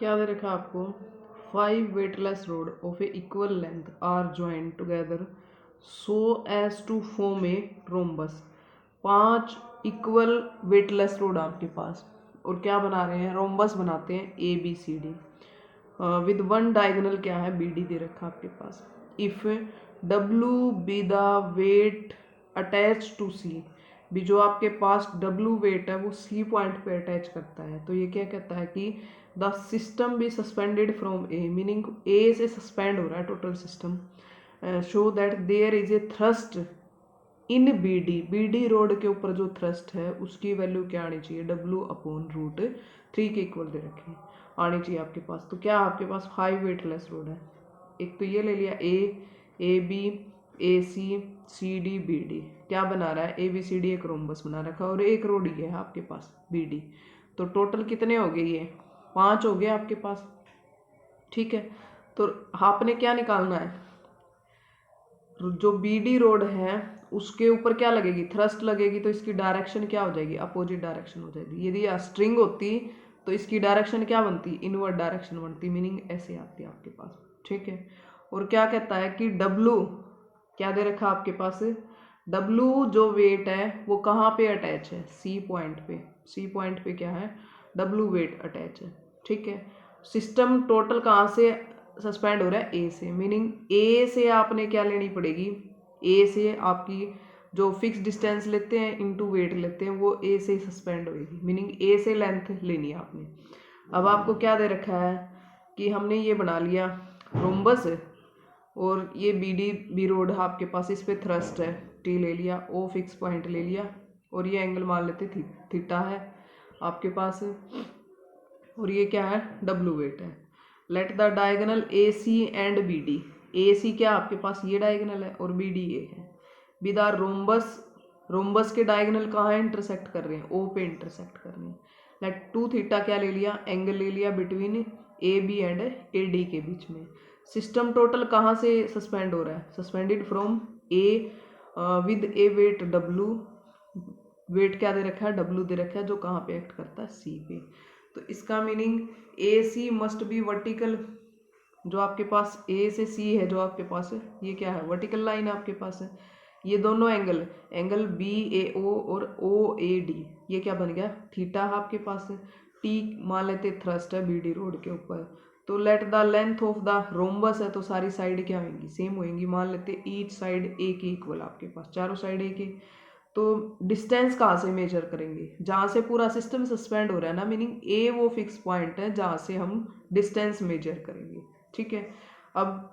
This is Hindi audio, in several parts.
क्या दे रखा आपको 5 weightless rod of a equal length are joined together so as to form a rhombus। 5 equal weightless road आपके पास और क्या बना रहे हैं, रोम्बस बनाते हैं A B C D with one diagonal क्या है बी डी दे रखा आपके पास। If W be the weight attach to C, भी जो आपके पास डब्ल्यू वेट है वो सी पॉइंट पे अटैच करता है, तो ये क्या कहता है कि the system be suspended from A, meaning A से सस्पेंड हो रहा है total system, show that there is a thrust in B D. B D rod के ऊपर जो थ्रस्ट है उसकी वैल्यू क्या आनी चाहिए, डब्ल्यू अपॉन रूट 3 के इक्वल दे रखे आनी चाहिए आपके पास। तो क्या आपके पास 5 वेटलेस रोड है, एक तो ये ले लिया A B A C C D B D, क्या बना रहा है ए बी सी डी, एक रोम्बस बना रखा है और एक रोड ये है आपके पास बी डी। तो टोटल कितने हो गए, ये 5 हो गए आपके पास। ठीक है, तो आपने क्या निकालना है, जो बी डी रोड है उसके ऊपर क्या लगेगी, थ्रस्ट लगेगी, तो इसकी डायरेक्शन क्या हो जाएगी, अपोजिट डायरेक्शन हो जाएगी। यदि स्ट्रिंग होती तो इसकी डायरेक्शन क्या बनती, इनवर्ड डायरेक्शन बनती, मीनिंग ऐसे आती है आपके पास। ठीक है, और क्या कहता है कि डब्लू क्या दे रखा आपके पास, डब्लू जो वेट है वो कहाँ पे अटैच है, सी पॉइंट पे। सी पॉइंट पे क्या है, डब्लू वेट अटैच है। ठीक है, सिस्टम टोटल कहाँ से सस्पेंड हो रहा है, ए से, मीनिंग ए से आपने क्या लेनी पड़ेगी, ए से आपकी जो फिक्स डिस्टेंस लेते हैं इनटू वेट लेते हैं वो ए से सस्पेंड होगी, मीनिंग ए से लेंथ लेनी है आपने। अब आपको क्या दे रखा है कि हमने ये बना लिया रोम्बस और ये बी डी बी रोड आपके पास, इस पे थ्रस्ट है टी ले लिया, ओ फिक्स पॉइंट ले लिया और ये एंगल मान लेते थीटा है आपके पास, और ये क्या है डब्लू वेट है। Let the diagonal A C and B D, A C क्या आपके पास ये डायगोनल है और बी डी ये है, बी द रोम्बस, रोम्बस के डायगोनल कहाँ है, इंटरसेक्ट कर रहे हैं, ओ पे इंटरसेक्ट कर रहे हैं। लेट टू थीटा क्या ले लिया, एंगल ले लिया between A B and A D के बीच में। सिस्टम टोटल कहाँ से सस्पेंड हो रहा है, suspended from A with a weight W, weight क्या दे रखा है, डब्लू दे रखा है, जो कहाँ पे एक्ट करता है, सी पे। तो इसका meaning A C must be vertical, जो आपके पास ए से सी है जो आपके पास है ये क्या है, वर्टिकल लाइन आपके पास है। ये दोनों एंगल, एंगल बी ए ओ और ओ ए डी, ये क्या बन गया, थीटा आपके पास है। टी मान लेते थ्रस्ट है बी डी रोड के ऊपर, तो let the length of the rhombus है तो सारी साइड क्या होंगी, सेम होंगी, मान लेते ईच साइड ए के इक्वल आपके पास, चारों साइड ए के। तो डिस्टेंस कहाँ से मेजर करेंगे, जहाँ से पूरा सिस्टम सस्पेंड हो रहा है ना, मीनिंग ए वो फिक्स पॉइंट है जहाँ से हम डिस्टेंस मेजर करेंगे। ठीक है, अब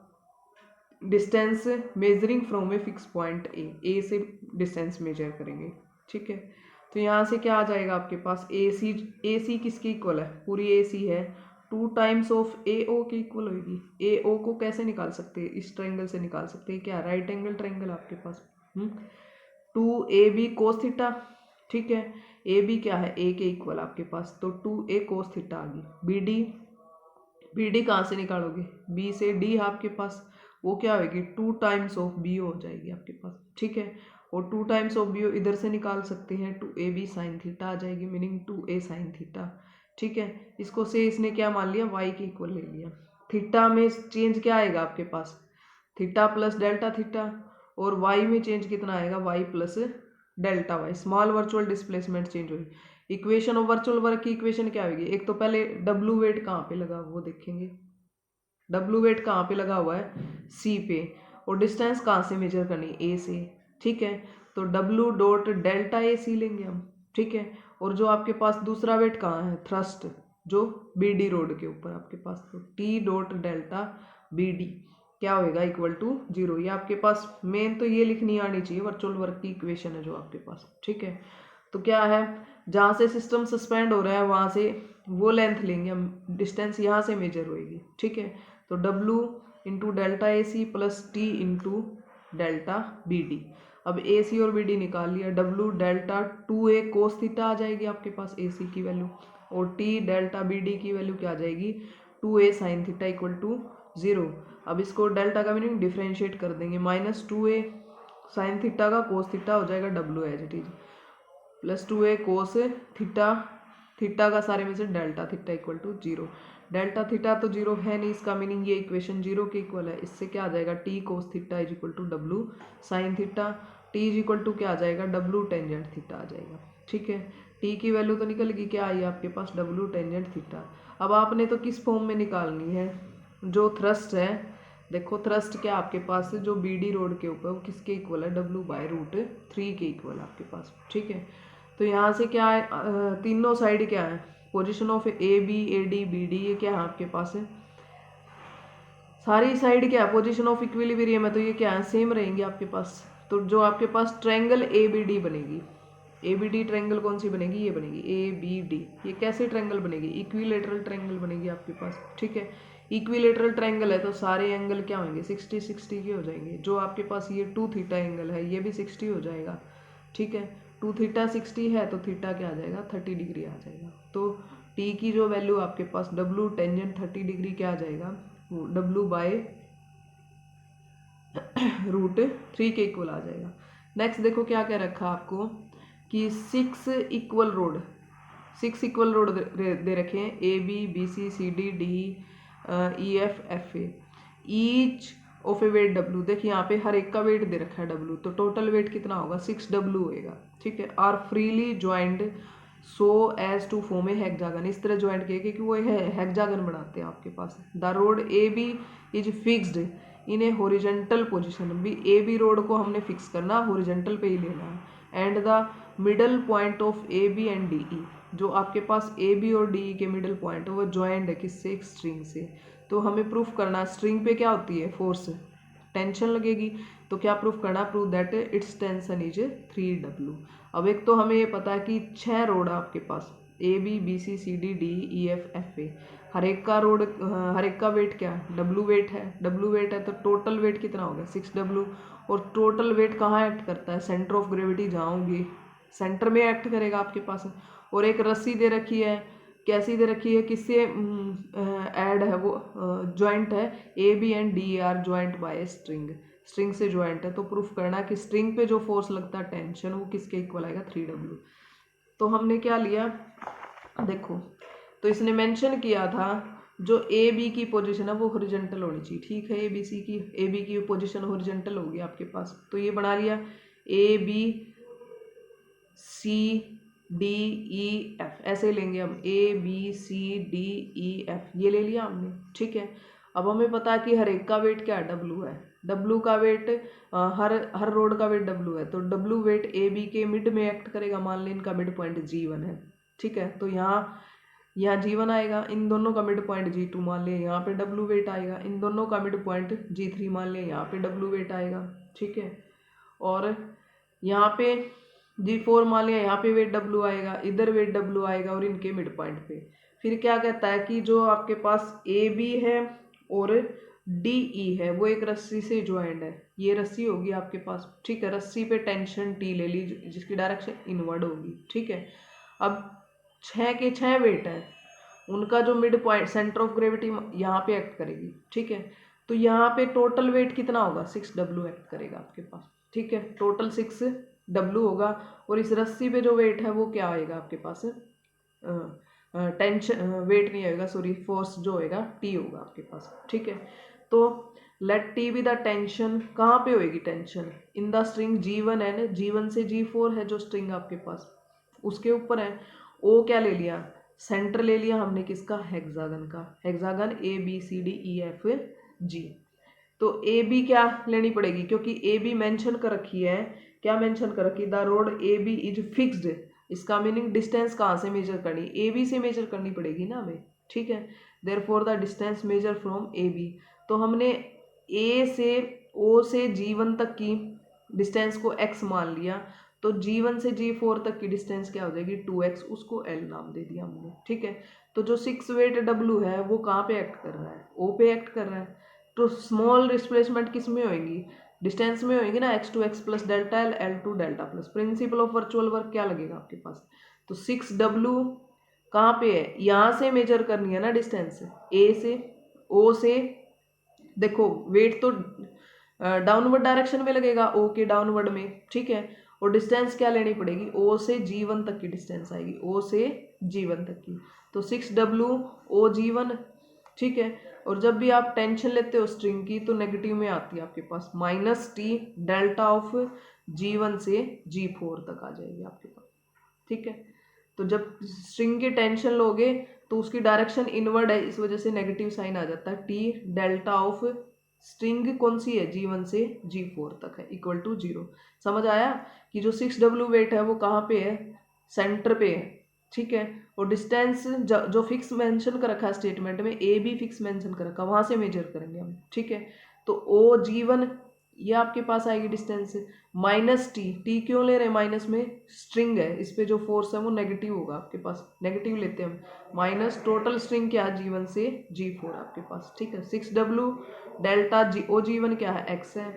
distance measuring from a fix point A से डिस्टेंस मेजर करेंगे। ठीक है, तो यहाँ से क्या आ जाएगा आपके पास, ए सी किसकी इक्वल है, पूरी ए सी है 2 टाइम्स ऑफ ए ओ की इक्वल होगी। ए ओ को कैसे निकाल सकते हैं, इस ट्रायंगल से निकाल सकते हैं, क्या राइट एंगल ट्रायंगल आपके पास, 2ab cos थीटा। ठीक है, ए बी क्या है, ए के इक्वल आपके पास, तो 2a cos थीटा आ गई। बी डी कहाँ से निकालोगे, बी से डी आपके पास, वो क्या होगी 2 टाइम्स ऑफ बी हो जाएगी आपके पास। ठीक है, और 2 टाइम्स ऑफ बी इधर से निकाल सकते हैं, 2ab साइन थीटा आ जाएगी, मीनिंग 2a साइन थीटा। ठीक है, इसको से इसने क्या मान लिया, वाई के इक्वल ले लिया। थीटा में चेंज क्या आएगा आपके पास, थीटा प्लस डेल्टा थीटा, और वाई में चेंज कितना आएगा, Y plus delta Y, small virtual displacement change हुई। इक्वेशन ऑफ वर्चुअल वर्क की इक्वेशन क्या होगी, एक तो पहले डब्लू वेट कहाँ पे लगा वो देखेंगे, डब्लू वेट कहाँ पे लगा हुआ है, सी पे, और डिस्टेंस कहाँ से मेजर करनी, ए से। ठीक है, तो डब्लू डॉट डेल्टा ए सी लेंगे हम। ठीक है, और जो आपके पास दूसरा वेट कहाँ है, थ्रस्ट, जो बी डी रोड के ऊपर आपके पास, तो T dot delta B D क्या होएगा, इक्वल टू 0। ये आपके पास मेन तो ये लिखनी आनी चाहिए, वर्चुअल वर्क की इक्वेशन है जो आपके पास। ठीक है, तो क्या है, जहाँ से सिस्टम सस्पेंड हो रहा है वहाँ से वो लेंथ लेंगे हम, डिस्टेंस यहाँ से मेजर होएगी। ठीक है, तो W into delta A C plus T into delta B D. अब ए सी और बी डी निकाल लिया, W delta 2a cos theta आ जाएगी आपके पास ए सी की वैल्यू, और टी डेल्टा बी डी की वैल्यू क्या आ जाएगी, 2a sine theta equal to 0। अब इसको डेल्टा का मीनिंग डिफ्रेंशिएट कर देंगे, माइनस 2a साइन थीटा का कोस थीटा हो जाएगा W as it is, plus 2a cos theta theta का सारे में से delta theta equal to 0। Delta theta तो 0 है नहीं, इसका मीनिंग ये इक्वेशन 0 के इक्वल है। इससे क्या आ जाएगा, T cos theta is equal to W sine theta. T is equal to क्या आ जाएगा, डब्लू टेंजेंट थीटा आ जाएगा। ठीक है, टी की वैल्यू तो निकल गई, क्या आई आपके पास, डब्लू टेंजेंट थीटा। अब आपने तो किस फॉर्म में निकालनी है, जो थ्रस्ट है, देखो थ्रस्ट क्या आपके पास है, जो बी डी रोड के ऊपर वो किसके इक्वल है, डब्लू बाय रूट 3 के इक्वल है आपके पास। ठीक है, तो यहाँ से क्या है, तीनों साइड क्या है, position of A B A D B D, ये क्या है आपके पास है, सारी साइड क्या है, पोजीशन ऑफ इक्विलिब्रियम है, तो ये क्या है, सेम रहेंगे आपके पास। तो जो आपके पास ट्रायंगल ए बी डी बनेगी, ए बी डी ट्रायंगल कौन सी बनेगी, ये बनेगी ए बी डी। ये कैसे ट्रायंगल बनेगी, इक्विलेटरल ट्रायंगल बनेगी आपके पास। ठीक है, इक्विलेटरल ट्रायंगल है तो सारे एंगल क्या होंगे, 60 60 के हो जाएंगे। जो आपके पास ये 2 थीटा एंगल है ये भी 60 हो जाएगा। ठीक है, 2 थीटा 60 है तो थीटा क्या आ जाएगा, 30 डिग्री आ जाएगा। तो टी की जो वैल्यू आपके पास डब्लू टेंजेंट 30 डिग्री क्या आ जाएगा, डब्लू बाय रूट 3 के इक्वल आ जाएगा। नेक्स्ट देखो क्या क्या रखा आपको कि 6 इक्वल रोड, 6 इक्वल रोड दे रखे हैं, A B B C C D D E F F A, each of a weight W. देखिए यहाँ पे हर एक का वेट दे रखा है डब्लू, तो टोटल वेट कितना होगा, 6 डब्लू होएगा। ठीक है, are freely joint so as to form a hexagon, इस तरह ज्वाइंट किया कि वो हेक्सागन बनाते हैं आपके पास। The rod A B is fixed in a horizontal position, भी ए बी रोड को हमने फिक्स करना हॉरिजेंटल पे ही लेना है। And the middle point of A B and D E, जो आपके पास ए बी और डी ई के मिडल पॉइंट है वो ज्वाइंट है किससे, एक स्ट्रिंग से। तो हमें प्रूफ करना, स्ट्रिंग पे क्या होती है, फोर्स, टेंशन लगेगी। तो क्या प्रूफ करना, prove that it's tension is 3W। अब एक तो हमें ये पता है कि 6 रोड है आपके पास, A B B C C D D E F F A, हर एक का रोड, हर एक का वेट क्या है, डब्लू वेट है। डब्लू वेट है तो टोटल वेट कितना हो गया, 6W। और टोटल वेट कहाँ एक्ट करता है, सेंटर ऑफ ग्रेविटी जहाँ होगी सेंटर में एक्ट करेगा आपके पास। और एक रस्सी दे रखी है, कैसी दे रखी है, किससे ऐड है वो, जॉइंट है, A B and D are joint by string, string से जॉइंट है। तो प्रूफ करना कि स्ट्रिंग पे जो फोर्स लगता है टेंशन, वो किसके इक्वल आएगा, 3W। तो हमने क्या लिया, देखो तो इसने मेंशन किया था जो ए बी की पोजीशन है वो हॉरिजॉन्टल होनी चाहिए। ठीक है, ए बी की पोजीशन हॉरिजॉन्टल होगी आपके पास, तो ये बना लिया A B C D E F, ऐसे लेंगे हम, A B C D E F, ये ले लिया हमने। ठीक है, अब हमें पता है कि हर एक का वेट क्या है, डब्लू है। डब्लू का वेट, हर रोड का वेट डब्लू है, तो डब्लू वेट ए बी के मिड में एक्ट करेगा। मान लें इनका मिड पॉइंट G1 है। ठीक है, तो यहाँ G1 आएगा, इन दोनों का मिड पॉइंट G2 मान लिया, यहाँ पे डब्लू वेट आएगा। इन दोनों का मिड पॉइंट G3 मान लिया, यहाँ पे डब्लू वेट आएगा। ठीक है, और यहाँ पे G4 मान लिया, यहाँ पे वेट डब्लू आएगा, इधर वेट डब्लू आएगा, और इनके मिड पॉइंट पे। फिर क्या कहता है कि जो आपके पास ए बी है और डी ई है वो एक रस्सी से ज्वाइंट है, ये रस्सी होगी आपके पास। ठीक है, रस्सी पे टेंशन टी ले ली जिसकी डायरेक्शन इनवर्ड होगी। ठीक है, अब 6 के 6 वेट है, उनका जो mid point centre of gravity यहाँ पे एक्ट करेगी। ठीक है, तो यहाँ पे टोटल वेट कितना होगा, 6W एक्ट करेगा आपके पास। ठीक है, टोटल 6W होगा। और इस रस्सी पे जो वेट है वो क्या आएगा आपके पास, टेंशन वेट नहीं आएगा, सॉरी, फोर्स जो होएगा T होगा आपके पास। ठीक है, तो let T be the tension, कहाँ पे होएगी tension, in the string G1 and G1 से G4 है जो स्ट्रिंग आपके पास, उसके ऊपर है। ओ क्या ले लिया, सेंटर ले लिया हमने किसका, हेक्सागन का, hexagon A B C D E F G. तो ए बी क्या लेनी पड़ेगी, क्योंकि ए बी मैंशन कर रखी है, क्या मेंशन कर रखी, the rod A B is fixed. इसका मीनिंग डिस्टेंस कहाँ से मेजर करनी, ए बी से मेजर करनी पड़ेगी ना हमें। ठीक है, therefore the distance measure from A B, तो हमने ए से ओ से G1 तक की डिस्टेंस को x मान लिया, तो G1 से G4 तक की डिस्टेंस क्या हो जाएगी, 2x, उसको L नाम दे दिया हमने। ठीक है, तो जो 6 वेट W है वो कहाँ पे एक्ट कर रहा है, O पे एक्ट कर रहा है। तो स्मॉल डिस्प्लेसमेंट किस में होएगी, डिस्टेंस में होएगी ना, x to x plus delta L, L to delta plus. Principle of virtual work क्या लगेगा आपके पास, तो 6W कहाँ पे है, यहाँ से मेजर करनी है ना डिस्टेंस, A से O से। देखो वेट तो डाउनवर्ड डायरेक्शन में लगेगा, O के डाउनवर्ड में। ठीक है, और डिस्टेंस क्या लेनी पड़ेगी, ओ से G1 तक की डिस्टेंस आएगी, ओ से G1 तक की, तो 6W ओ G1, ठीक है। और जब भी आप टेंशन लेते हो स्ट्रिंग की तो नेगेटिव में आती है आपके पास -T डेल्टा ऑफ G1 से G4 तक आ जाएगी आपके पास, ठीक है। तो जब स्ट्रिंग की टेंशन लोगे तो उसकी डायरेक्शन इनवर्ड है, इस वजह से नेगेटिव साइन आ जाता है। टी डेल्टा ऑफ स्ट्रिंग कौन सी है, G1 से G4 तक है, इक्वल टू 0। समझ आया कि जो 6W वेट है वो कहाँ पे है, सेंटर पे है, ठीक है। और डिस्टेंस जो फिक्स मेंशन कर रखा है स्टेटमेंट में, ए भी फिक्स मेंशन कर रखा है, वहां से मेजर करेंगे हम, ठीक है। तो ओ G1 ये आपके पास आएगी डिस्टेंस, -T क्यों ले रहे हैं माइनस में, स्ट्रिंग है, इस पे जो फोर्स है वो नेगेटिव होगा आपके पास, नेगेटिव लेते हैं हम, माइनस टोटल स्ट्रिंग क्या है G1 से G4 आपके पास, ठीक है। 6W डेल्टा G1 क्या है, x है,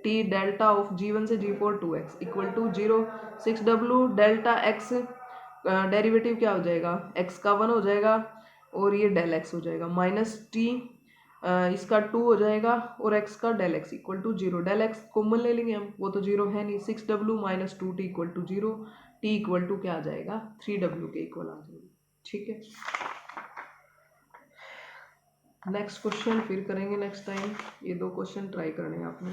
T डेल्टा ऑफ G1 से G4 2x equal to 0। 6W delta x derivative क्या हो जाएगा, x का 1 हो जाएगा और ये डेल x हो जाएगा, -T इसका 2 हो जाएगा और x का del x equal to 0। Del x common ले लेंगे हम, वो तो 0 है नहीं। 6W - 2T equal to 0, T equal to क्या आ जाएगा, 3W के इक्वल आ जाएगा, ठीक है। नेक्स्ट क्वेश्चन फिर करेंगे नेक्स्ट टाइम, ये 2 क्वेश्चन ट्राई करने हैं आपने।